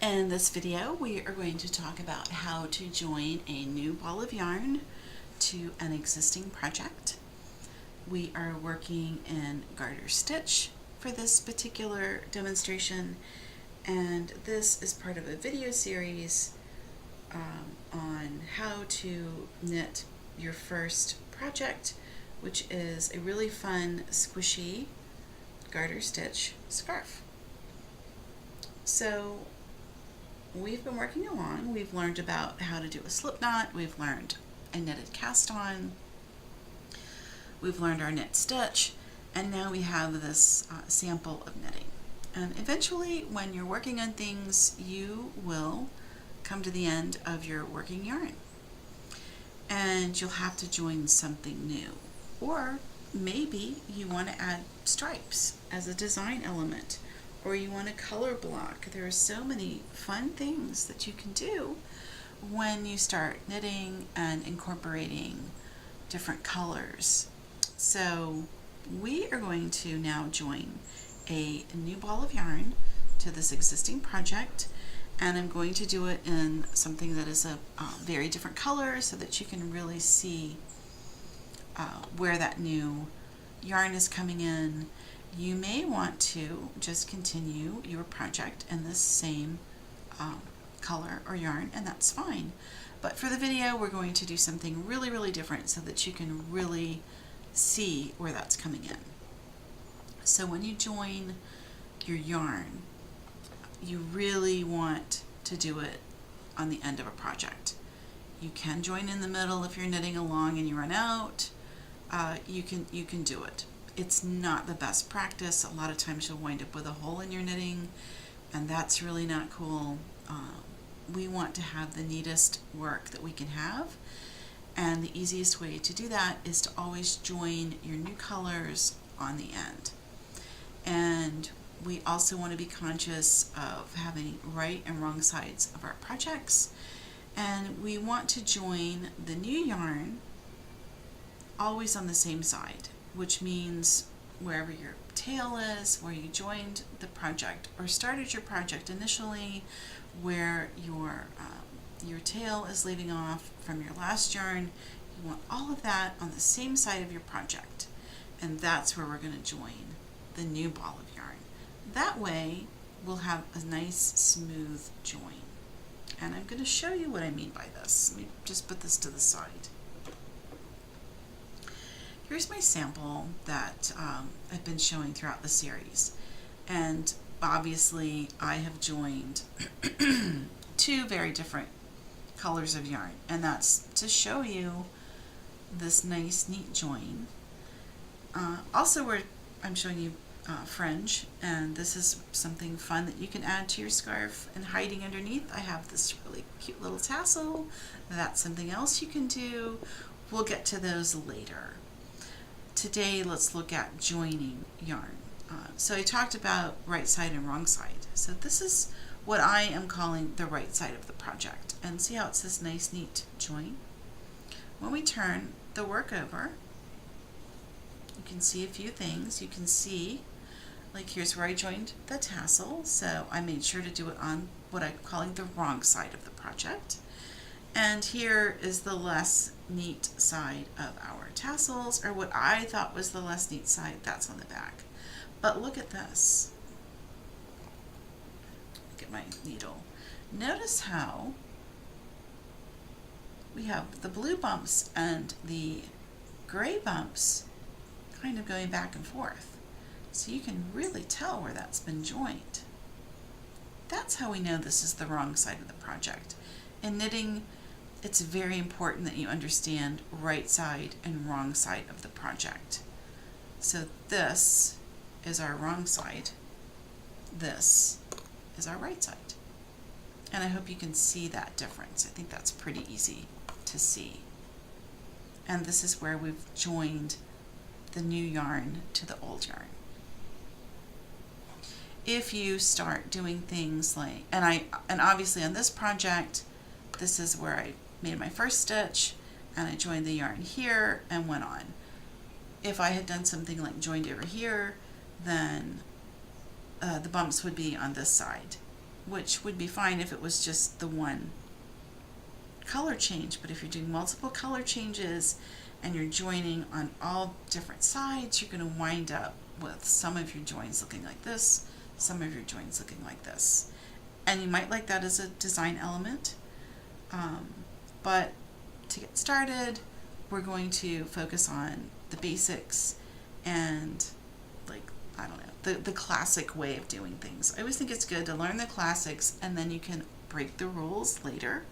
In this video, we are going to talk about how to join a new ball of yarn to an existing project. We are working in garter stitch for this particular demonstration, and this is part of a video series on how to knit your first project, which is a really fun, squishy garter stitch scarf. So we've been working along. We've learned about how to do a slip knot. We've learned a knitted cast on. We've learned our knit stitch, and now we have this sample of knitting. And eventually, when you're working on things, you will come to the end of your working yarn, and you'll have to join something new. Or maybe you want to add stripes as a design element, or you want a color block. There are so many fun things that you can do when you start knitting and incorporating different colors. So we are going to now join a new ball of yarn to this existing project, and I'm going to do it in something that is a very different color so that you can really see where that new yarn is coming in. You may want to just continue your project in this same color or yarn, and that's fine. But for the video, we're going to do something really, really different so that you can really see where that's coming in. So when you join your yarn, you really want to do it on the end of a project. You can join in the middle if you're knitting along and you run out. You can do it. It's not the best practice. A lot of times you'll wind up with a hole in your knitting, and that's really not cool. We want to have the neatest work that we can have, and the easiest way to do that is to always join your new colors on the end. And we also want to be conscious of having right and wrong sides of our projects, and we want to join the new yarn always on the same side, which means wherever your tail is, where you joined the project or started your project initially, where your tail is leaving off from your last yarn, you want all of that on the same side of your project, and that's where we're going to join the new ball of yarn. That way we'll have a nice smooth join, and I'm going to show you what I mean by this. Let me just put this to the side. Here's my sample that I've been showing throughout the series, and obviously I have joined two very different colors of yarn, and that's to show you this nice neat join. Also, I'm showing you fringe, and this is something fun that you can add to your scarf. And hiding underneath, I have this really cute little tassel. That's something else you can do. We'll get to those later. Today, let's look at joining yarn. So I talked about right side and wrong side. So this is what I am calling the right side of the project. And see how it says nice, neat join? When we turn the work over, you can see a few things. You can see, like, here's where I joined the tassel. So I made sure to do it on what I'm calling the wrong side of the project. And here is the less neat side of our tassels, or what I thought was the less neat side. That's on the back. But look at this. Look at my needle. Notice how we have the blue bumps and the gray bumps kind of going back and forth. So you can really tell where that's been joined. That's how we know this is the wrong side of the project. In knitting, it's very important that you understand right side and wrong side of the project. So this is our wrong side. This is our right side. And I hope you can see that difference. I think that's pretty easy to see. And this is where we've joined the new yarn to the old yarn. If you start doing things like, and obviously on this project, this is where I made my first stitch, and I joined the yarn here and went on. If I had done something like joined over here, then the bumps would be on this side. which would be fine if it was just the one color change. But if you're doing multiple color changes and you're joining on all different sides, you're going to wind up with some of your joins looking like this, some of your joins looking like this. And you might like that as a design element. But to get started, we're going to focus on the basics and, like, I don't know, the classic way of doing things. I always think it's good to learn the classics, and then you can break the rules later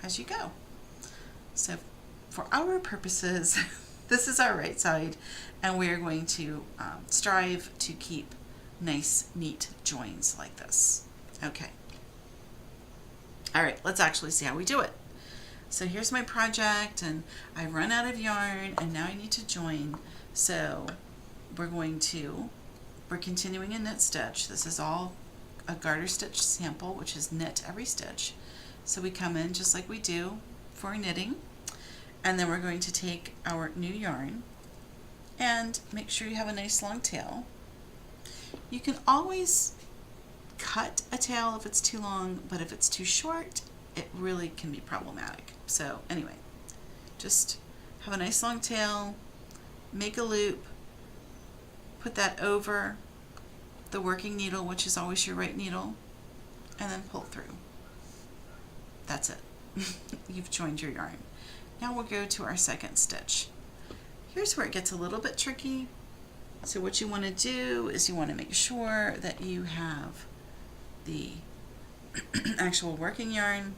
as you go. So for our purposes, this is our right side, and we are going to strive to keep nice, neat joins like this. Okay. All right, let's actually see how we do it. So here's my project, and I've run out of yarn, and now I need to join. So we're continuing a knit stitch. This is all a garter stitch sample, which is knit every stitch. So we come in just like we do for knitting, and then we're going to take our new yarn and make sure you have a nice long tail. You can always cut a tail if it's too long, but if it's too short, it really can be problematic. So anyway, just have a nice long tail, make a loop, put that over the working needle, which is always your right needle, and then pull through. That's it. You've joined your yarn. Now we'll go to our second stitch. Here's where it gets a little bit tricky. So what you want to do is you want to make sure that you have the actual working yarn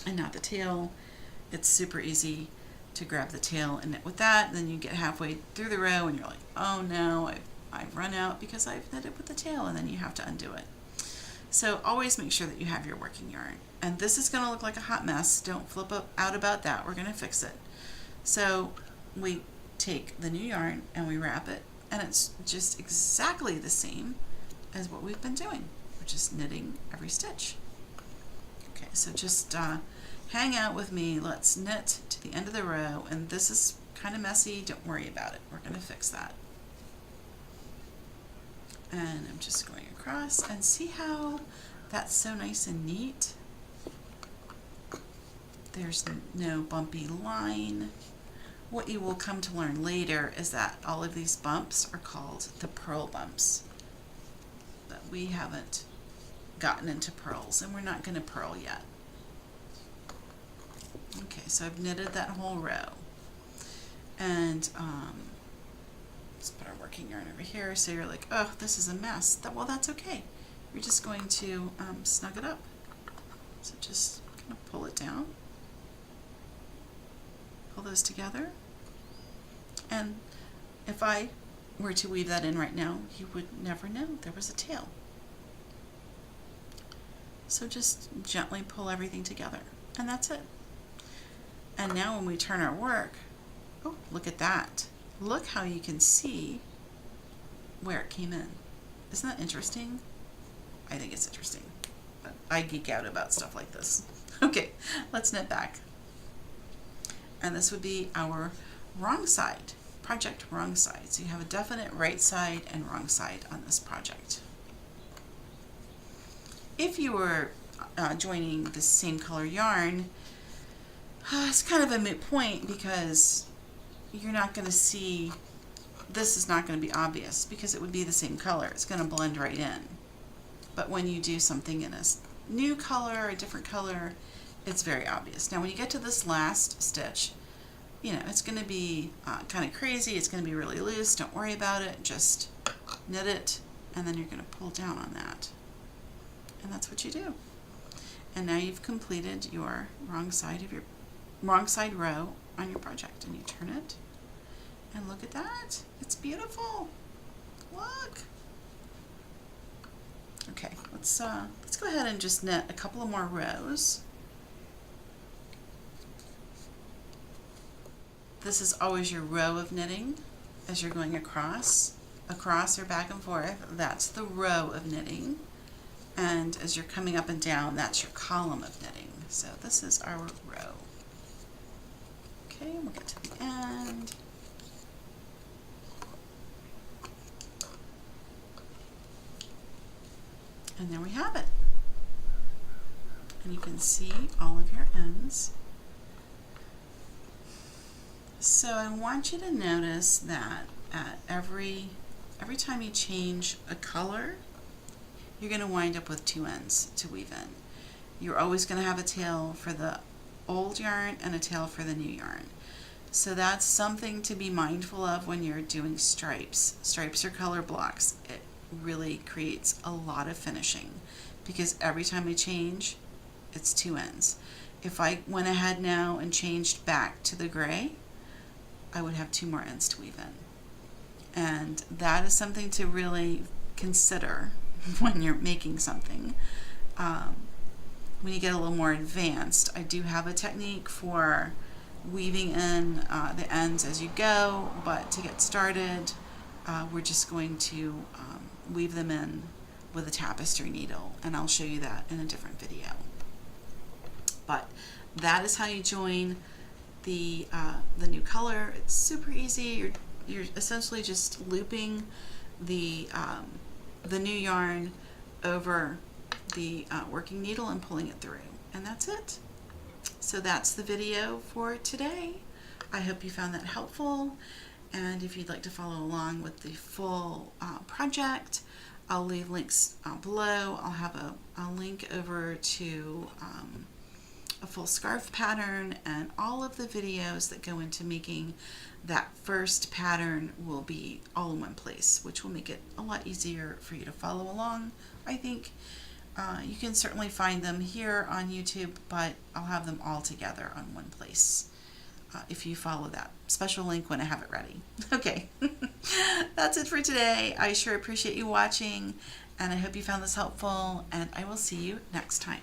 and not the tail. It's super easy to grab the tail and knit with that, and then you get halfway through the row and you're like, oh no, I've run out because I've knitted with the tail, and then you have to undo it. So always make sure that you have your working yarn. And this is going to look like a hot mess. Don't flip out about that. We're going to fix it. So we take the new yarn and we wrap it, and it's just exactly the same as what we've been doing. We're just knitting every stitch. Okay, so just hang out with me. Let's knit to the end of the row, and this is kind of messy. Don't worry about it. We're going to fix that. And I'm just going across, and see how that's so nice and neat. There's no bumpy line. What you will come to learn later is that all of these bumps are called the purl bumps. But we haven't gotten into purls, and we're not going to purl yet. Okay, so I've knitted that whole row. And let's put our working yarn over here. So you're like, oh, this is a mess. Well, that's okay. You're just going to snug it up. So just kind of pull it down. Pull those together. And if I were to weave that in right now, you would never know there was a tail. So just gently pull everything together, and that's it. And now when we turn our work, oh, look at that. Look how you can see where it came in. Isn't that interesting? I think it's interesting. But I geek out about stuff like this. Okay, let's knit back. And this would be our wrong side, project wrong side. So you have a definite right side and wrong side on this project. If you were joining the same color yarn, it's kind of a moot point because you're not going to see, this is not going to be obvious because it would be the same color. It's going to blend right in. But when you do something in a new color, a different color, it's very obvious. Now when you get to this last stitch, you know, it's going to be kind of crazy. It's going to be really loose. Don't worry about it. Just knit it, and then you're going to pull down on that. And that's what you do. And now you've completed your wrong side row on your project, and you turn it, and look at that. It's beautiful. Look. Okay, let's go ahead and just knit a couple of more rows. This is always your row of knitting as you're going across or back and forth. That's the row of knitting. And as you're coming up and down, that's your column of knitting. So this is our row. Okay, we'll get to the end. And there we have it. And you can see all of your ends. So I want you to notice that at every time you change a color, you're going to wind up with 2 ends to weave in. You're always going to have a tail for the old yarn and a tail for the new yarn. So that's something to be mindful of when you're doing stripes. Stripes are color blocks. It really creates a lot of finishing because every time I change, it's 2 ends. If I went ahead now and changed back to the gray, I would have 2 more ends to weave in. And that is something to really consider when you're making something. When you get a little more advanced, I do have a technique for weaving in the ends as you go, but to get started, we're just going to weave them in with a tapestry needle, and I'll show you that in a different video. But that is how you join the new color. It's super easy. You're essentially just looping the new yarn over the working needle and pulling it through, and that's it. So that's the video for today. I hope you found that helpful, and if you'd like to follow along with the full project, I'll leave links below. I'll have a link over to a full scarf pattern, and all of the videos that go into making that first pattern will be all in one place, which will make it a lot easier for you to follow along, I think. You can certainly find them here on YouTube, but I'll have them all together on one place if you follow that special link when I have it ready. Okay, that's it for today. I sure appreciate you watching, and I hope you found this helpful, and I will see you next time.